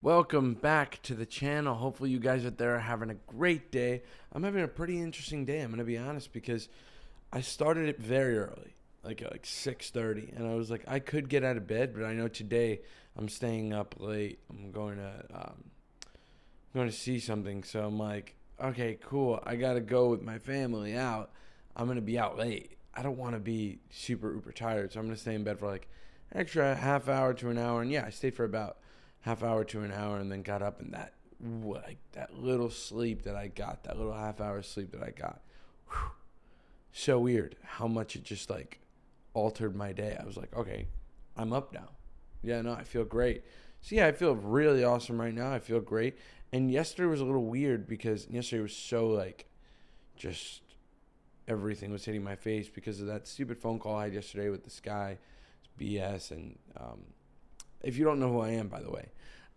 Welcome back to the channel. Hopefully you guys out there are having a great day. I'm having a pretty interesting day, I'm going to be honest, because I started it very early, like 6:30, and I was like I could get out of bed, but I know today I'm staying up late. I'm going to see something, so I'm like, okay, cool. I got to go with my family out. I'm going to be out late. I don't want to be super uber tired, so I'm going to stay in bed for like extra half hour to an hour. And yeah, I stayed for about half hour to an hour and then got up, and that little sleep that I got, that little half hour sleep that I got. Whew, so weird how much it just like altered my day. I was like, okay, I'm up now. Yeah, no, I feel great. So yeah, I feel really awesome right now. I feel great. And yesterday was a little weird because yesterday was so like just everything was hitting my face because of that stupid phone call I had yesterday with this guy. It's BS. And if you don't know who I am, by the way,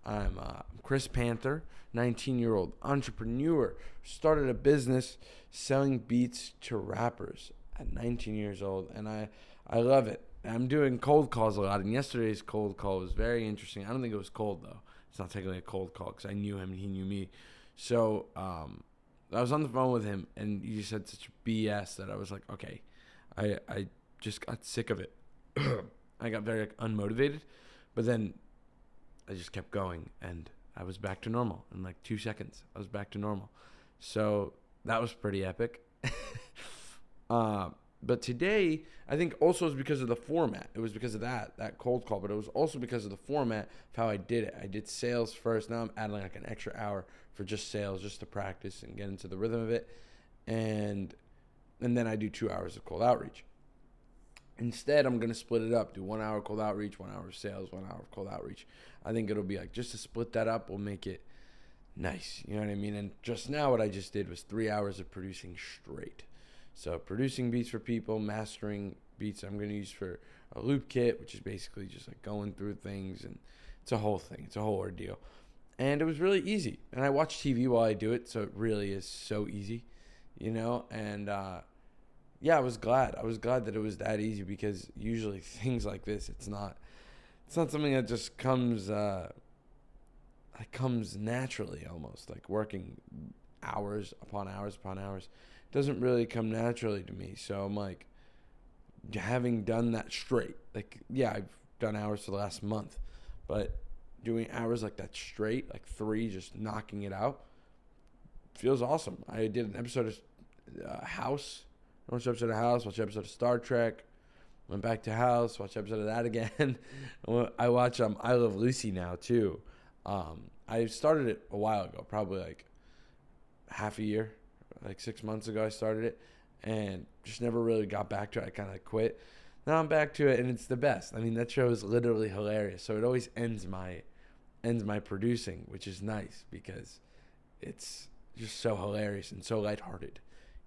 I'm Chris Panther, 19-year-old entrepreneur. Started a business selling beats to rappers at 19 years old, and I love it. I'm doing cold calls a lot, and yesterday's cold call was very interesting. I don't think it was cold, though. It's not technically a cold call because I knew him and he knew me. So I was on the phone with him, and he said such BS that I was like, okay, I just got sick of it. I got very like, unmotivated, but then I just kept going, and I was back to normal in like 2 seconds. I was back to normal, so that was pretty epic. uh, but today, I think also is because of the format. It was because of that cold call, but it was also because of the format of how I did it. I did sales first. Now I'm adding like an extra hour for just sales, just to practice and get into the rhythm of it, and and then I do 2 hours of cold outreach. Instead, I'm going to split it up. Do 1 hour cold outreach, 1 hour of sales, 1 hour of cold outreach. I think it'll be like just to split that up will make it nice. You know what I mean? And just now, what I just did was 3 hours of producing straight. So, producing beats for people, mastering beats I'm going to use for a loop kit, which is basically just like going through things. And it's a whole thing, it's a whole ordeal. And it was really easy. And I watch TV while I do it. So, it really is so easy, you know? And, yeah, I was glad. I was glad that it was that easy because usually things like this, it's not something that just comes it comes naturally almost like working hours upon hours upon hours. It doesn't really come naturally to me. So I'm like having done that straight. Like yeah, I've done hours for the last month, but doing hours like that straight, like three, just knocking it out, feels awesome. I did an episode of House. I watched an episode of House. Watched an episode of Star Trek. Went back to House. Watched an episode of that again. I watch I Love Lucy now too. I started it a while ago, probably like half a year, like 6 months ago. I started it and just never really got back to it. I kind of quit. Now I'm back to it and it's the best. I mean that show is literally hilarious. So it always ends my producing, which is nice because it's just so hilarious and so lighthearted.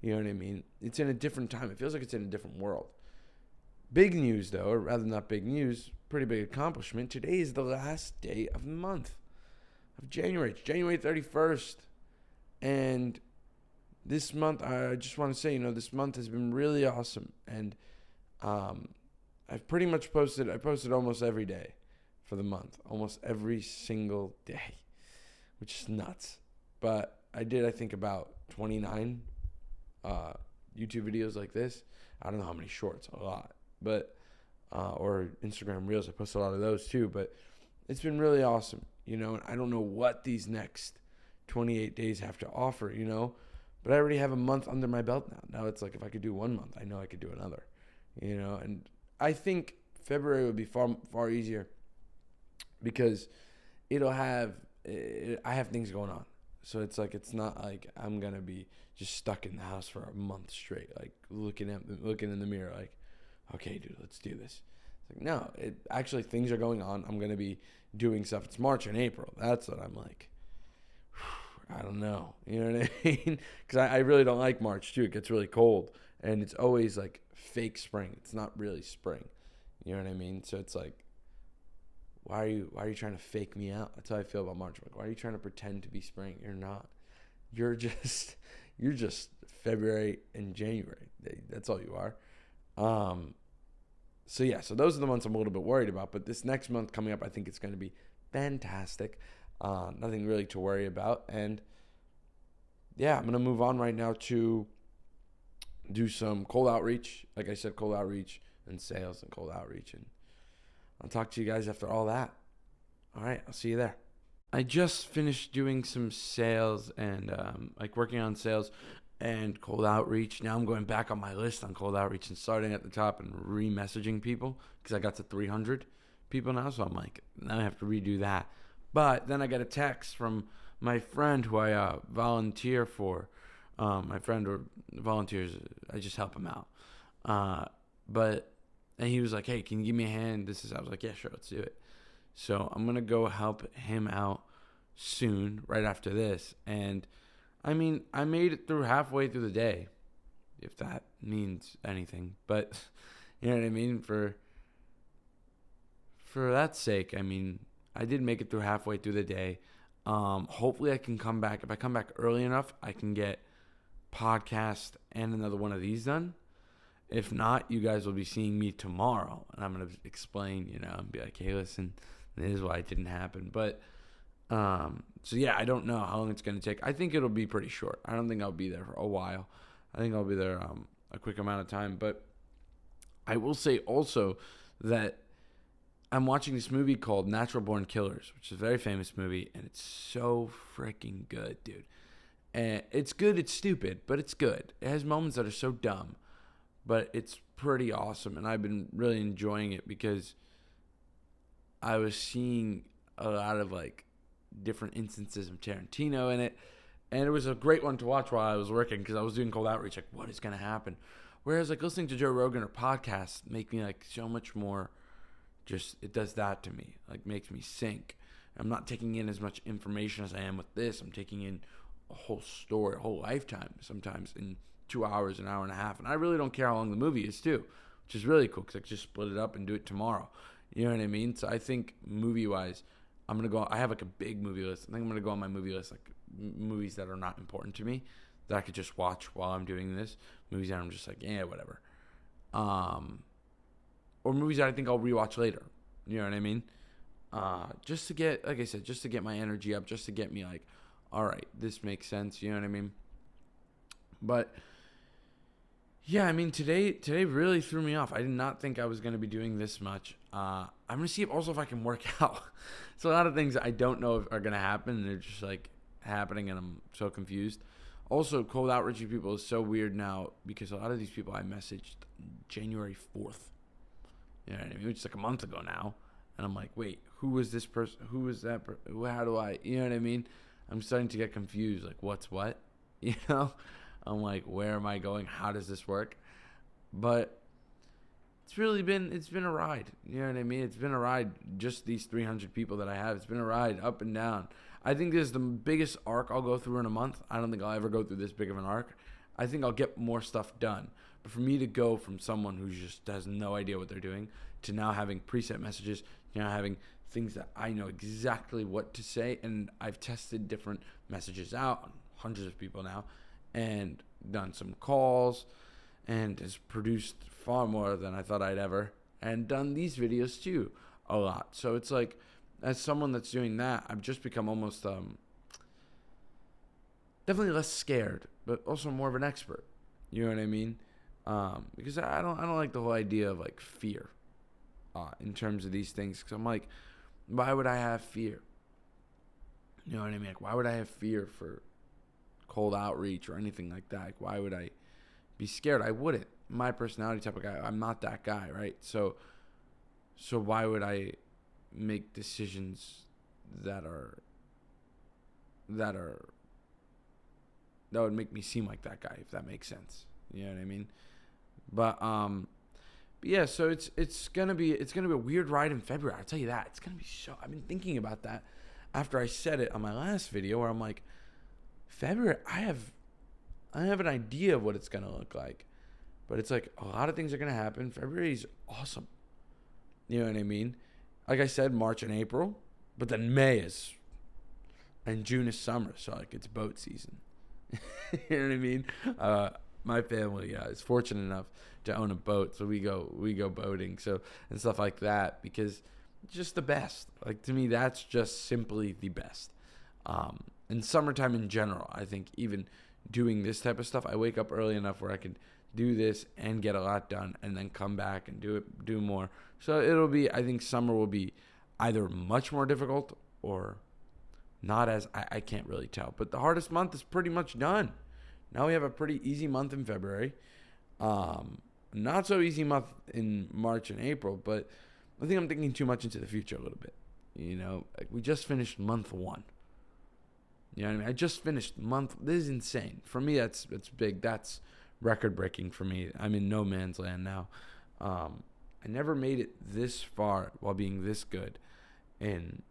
You know what I mean? It's in a different time. It feels like it's in a different world. Big news, though, or rather not big news, pretty big accomplishment. Today is the last day of the month of January. It's January 31st. And this month, I just want to say, this month has been really awesome. And I've pretty much I posted almost every day for the month, almost every single day, which is nuts. But I did, I think, about 29 YouTube videos like this. I don't know how many shorts, a lot, but or Instagram Reels. I post a lot of those too. But it's been really awesome, And I don't know what these next 28 days have to offer, But I already have a month under my belt now. Now it's like if I could do 1 month, I know I could do another, And I think February would be far easier because I have things going on. So it's not like I'm gonna be just stuck in the house for a month straight, like looking in the mirror, like, okay, dude, let's do this. It's like no, it actually things are going on. I'm gonna be doing stuff. It's March and April. That's what I'm like. I don't know. You know what I mean? Because I really don't like March too. It gets really cold, and it's always like fake spring. It's not really spring. You know what I mean? So it's like why are you trying to fake me out? That's how I feel about March. Like, why are you trying to pretend to be spring? You're not. You're just you're just February and January. That's all you are. So yeah, so those are the months I'm a little bit worried about. But this next month coming up, I think it's going to be fantastic. Nothing really to worry about. And yeah, I'm going to move on right now to do some cold outreach. Like I said, cold outreach and sales and cold outreach. And I'll talk to you guys after all that. All right, I'll see you there. I just finished doing some sales and like working on sales and cold outreach. Now I'm going back on my list on cold outreach and starting at the top and re-messaging people because I got to 300 people now. So I'm like, now I have to redo that. But then I got a text from my friend who I volunteer for. My friend or volunteers, I just help him out. And he was like, hey, can you give me a hand? I was like, yeah, sure, let's do it. So I'm going to go help him out soon, right after this. And I mean, I made it through halfway through the day, if that means anything. But you know what I mean? For that sake, I mean, I did make it through halfway through the day. Hopefully I can come back. If I come back early enough, I can get podcast and another one of these done. If not, you guys will be seeing me tomorrow. And I'm going to explain, and be like, hey, listen, this is why it didn't happen. But, so yeah, I don't know how long it's going to take. I think it'll be pretty short. I don't think I'll be there for a while. I think I'll be there a quick amount of time. But I will say also that I'm watching this movie called Natural Born Killers, which is a very famous movie, and it's so freaking good, dude. And it's good, it's stupid, but it's good. It has moments that are so dumb, but it's pretty awesome, and I've been really enjoying it because I was seeing a lot of like different instances of Tarantino in it, and it was a great one to watch while I was working because I was doing cold outreach, like what is going to happen? Whereas like listening to Joe Rogan or podcasts make me like so much more. Just it does that to me, like makes me sink. I'm not taking in as much information as I am with this. I'm taking in a whole story, a whole lifetime, sometimes in 2 hours, an hour and a half. And I really don't care how long the movie is too, which is really cool because I can just split it up and do it tomorrow. You know what I mean? So I think movie-wise, I'm going to go, I have like a big movie list. I think I'm going to go on my movie list, like movies that are not important to me that I could just watch while I'm doing this. Movies that I'm just like, yeah, whatever. Or movies that I think I'll rewatch later. You know what I mean? Just to get, like I said, just to get my energy up, just to get me like, all right, this makes sense. You know what I mean? But yeah, I mean, today really threw me off. I did not think I was going to be doing this much. I'm going to see if I can work out. So a lot of things I don't know if are going to happen. And they're just like happening and I'm so confused. Also, cold outreaching people is so weird now because a lot of these people I messaged January 4th. You know what I mean? Which is like a month ago now. And I'm like, wait, who was this person? Who was that person? How do I, you know what I mean? I'm starting to get confused. Like, what's what? You know? I'm like, where am I going? How does this work? But it's been a ride. You know what I mean? It's been a ride. Just these 300 people that I have. It's been a ride up and down. I think this is the biggest arc I'll go through in a month. I don't think I'll ever go through this big of an arc. I think I'll get more stuff done. But for me to go from someone who just has no idea what they're doing to now having preset messages, to now having things that I know exactly what to say, and I've tested different messages out on hundreds of people now and done some calls and has produced far more than I thought I'd ever and done these videos too a lot. So it's like, as someone that's doing that, I've just become almost definitely less scared, but also more of an expert. You know what I mean? Because I don't like the whole idea of like fear in terms of these things. Because I'm like, why would I have fear? You know what I mean? Like, why would I have fear for cold outreach or anything like that? Like, why would I be scared? I wouldn't. My personality type of guy, I'm not that guy, right? So why would I make decisions that would make me seem like that guy, if that makes sense? You know what I mean? But yeah, so it's gonna be a weird ride in February. I'll tell you that. It's gonna be so. I've been thinking about that after I said it on my last video, where I'm like, February. I have an idea of what it's gonna look like, but it's like a lot of things are gonna happen. February's awesome. You know what I mean? Like I said, March and April, but then May is, and June is summer. So like it's boat season. You know what I mean? My family is fortunate enough to own a boat, so we go boating, so and stuff like that, because it's just the best. Like, to me, that's just simply the best. In summertime in general, I think even doing this type of stuff, I wake up early enough where I can do this and get a lot done and then come back and do more. So it'll be, I think summer will be either much more difficult or not as, I can't really tell. But the hardest month is pretty much done. Now we have a pretty easy month in February. Not so easy month in March and April, but I think I'm thinking too much into the future a little bit. Like we just finished month 1. You know what I mean? I just finished month. This is insane. For me, that's big. That's record breaking for me. I'm in no man's land now. I never made it this far while being this good in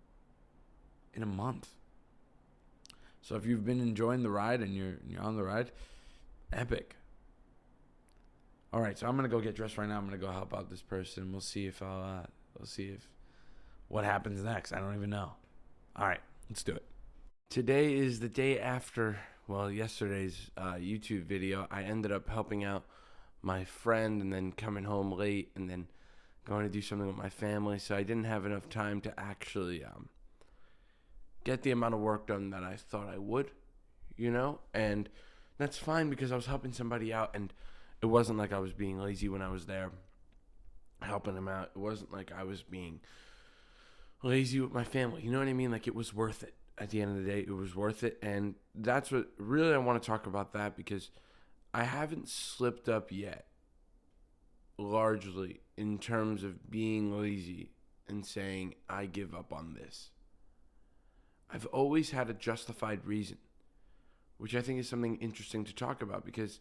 a month. So if you've been enjoying the ride and you're on the ride, epic. All right, so I'm gonna go get dressed right now. I'm gonna go help out this person. We'll see if what happens next. I don't even know. All right, let's do it. Today is the day after, yesterday's YouTube video. I ended up helping out my friend and then coming home late and then going to do something with my family. So I didn't have enough time to actually get the amount of work done that I thought I would, and that's fine because I was helping somebody out and it wasn't like I was being lazy when I was there helping them out. It wasn't like I was being lazy with my family. You know what I mean? Like it was worth it. At the end of the day, it was worth it. And that's what really I want to talk about that because I haven't slipped up yet, largely in terms of being lazy and saying, I give up on this. I've always had a justified reason, which I think is something interesting to talk about because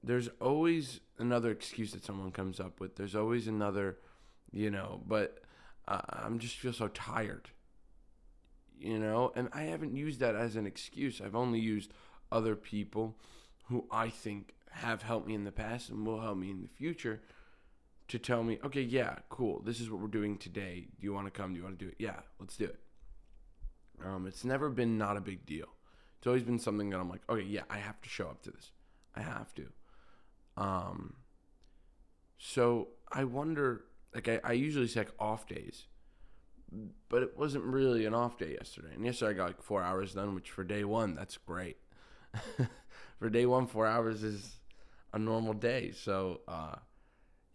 there's always another excuse that someone comes up with. There's always another, but I'm just feel so tired. And I haven't used that as an excuse. I've only used other people who I think have helped me in the past and will help me in the future to tell me, okay, yeah, cool. This is what we're doing today. Do you want to come? Do you want to do it? Yeah, let's do it. It's never been not a big deal. It's always been something that I'm like, okay, yeah, I have to show up to this. I have to. So I wonder, like I usually say like off days. But it wasn't really an off day yesterday. And yesterday I got like 4 hours done, which for day one, that's great. For day one, 4 hours is a normal day. So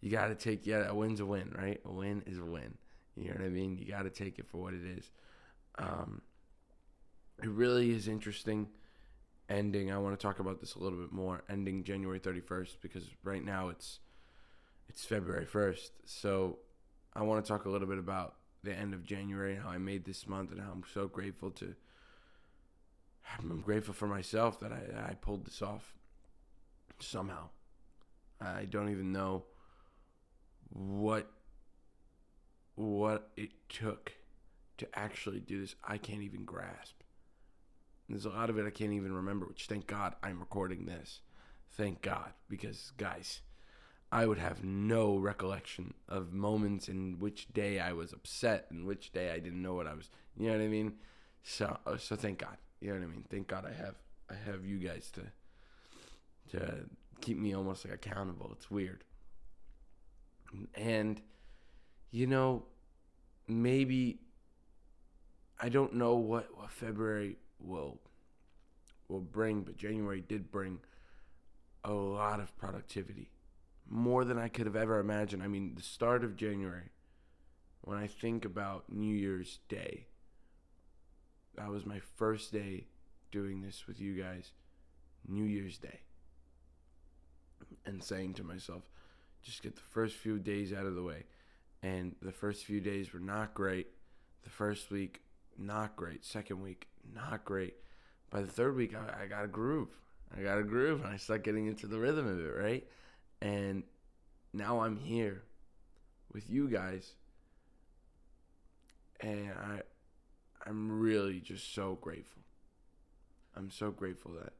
you got to take, a win's a win, right? A win is a win. You know what I mean? You got to take it for what it is. It really is interesting ending. I want to talk about this a little bit more. Ending January 31st because right now it's February 1st. So I want to talk a little bit about the end of January and how I made this month and how I'm so grateful I'm grateful for myself that I pulled this off somehow. I don't even know what it took to actually do this. I can't even grasp. There's a lot of it I can't even remember, which thank God I'm recording this. Thank God, because guys, I would have no recollection of moments in which day I was upset and which day I didn't know what I was. You know what I mean? So thank God. You know what I mean? Thank God I have you guys to keep me almost like accountable. It's weird. And maybe I don't know what February will bring, but January did bring a lot of productivity. More than I could have ever imagined. I mean, the start of January, when I think about New Year's Day, that was my first day doing this with you guys, New Year's Day. And saying to myself, just get the first few days out of the way. And the first few days were not great. The first week, not great. Second week, not great. By the third week, I got a groove. And I start getting into the rhythm of it, right? And now I'm here with you guys. And I'm really just so grateful. I'm so grateful that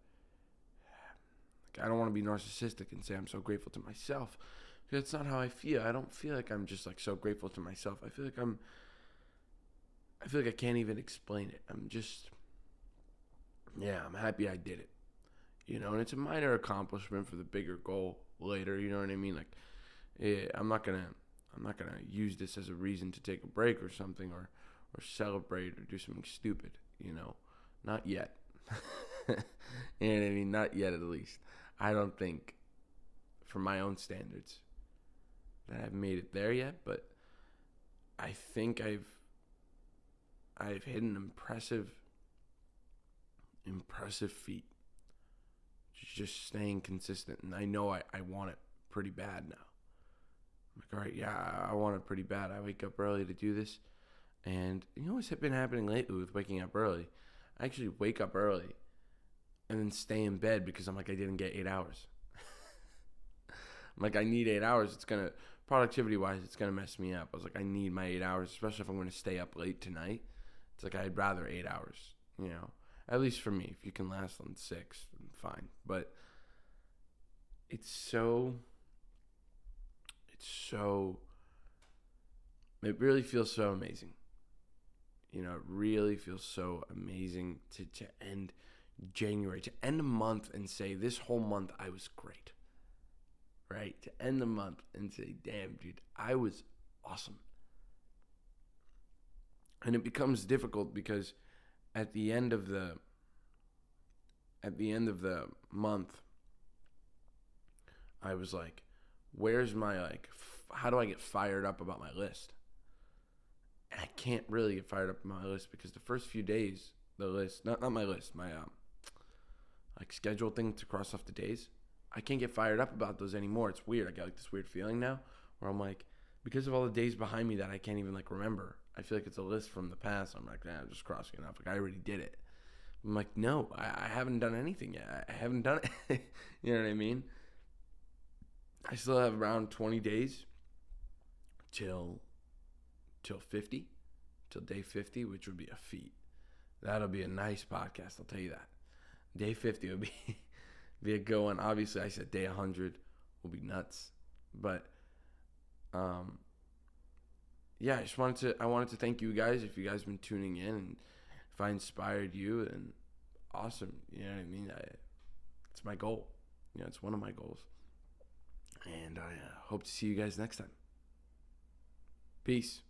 I don't want to be narcissistic and say I'm so grateful to myself. Because that's not how I feel. I don't feel like I'm just like so grateful to myself. I feel like I can't even explain it. I'm happy I did it. And it's a minor accomplishment for the bigger goal later, you know what I mean? Like, I'm not gonna use this as a reason to take a break or something or celebrate or do something stupid. Not yet. You know what I mean? Not yet, at least. I don't think, for my own standards, that I've made it there yet, but I think I've hit an impressive feat. Just staying consistent, and I know I want it pretty bad now. I'm like, all right, yeah, I want it pretty bad. I wake up early to do this, and what's been happening lately with waking up early? I actually wake up early and then stay in bed because I'm like, I didn't get 8 hours. I'm like, I need 8 hours. Productivity-wise, it's going to mess me up. I was like, I need my 8 hours, especially if I'm going to stay up late tonight. It's like, I'd rather 8 hours, At least for me. If you can last on 6, then fine. But it really feels so amazing. It really feels so amazing to end January, to end a month and say, this whole month I was great. Right? To end the month and say, damn, dude, I was awesome. And it becomes difficult because at the end of the month, I was like, where's my, how do I get fired up about my list? And I can't really get fired up about my list because the first few days, the list, not my list, my, schedule thing to cross off the days, I can't get fired up about those anymore. It's weird. I got this weird feeling now where I'm like, because of all the days behind me that I can't even remember, I feel like it's a list from the past. I'm like, I'm just crossing it off. I already did it. I'm like, no, I haven't done anything yet. I haven't done it. You know what I mean? I still have around 20 days till 50, till day 50, which would be a feat. That'll be a nice podcast, I'll tell you that. Day 50 would be a good one. Obviously, I said day 100 will be nuts. But, yeah, I wanted to thank you guys. If you guys have been tuning in, and if I inspired you, then awesome. You know what I mean? It's my goal. It's one of my goals. And I hope to see you guys next time. Peace.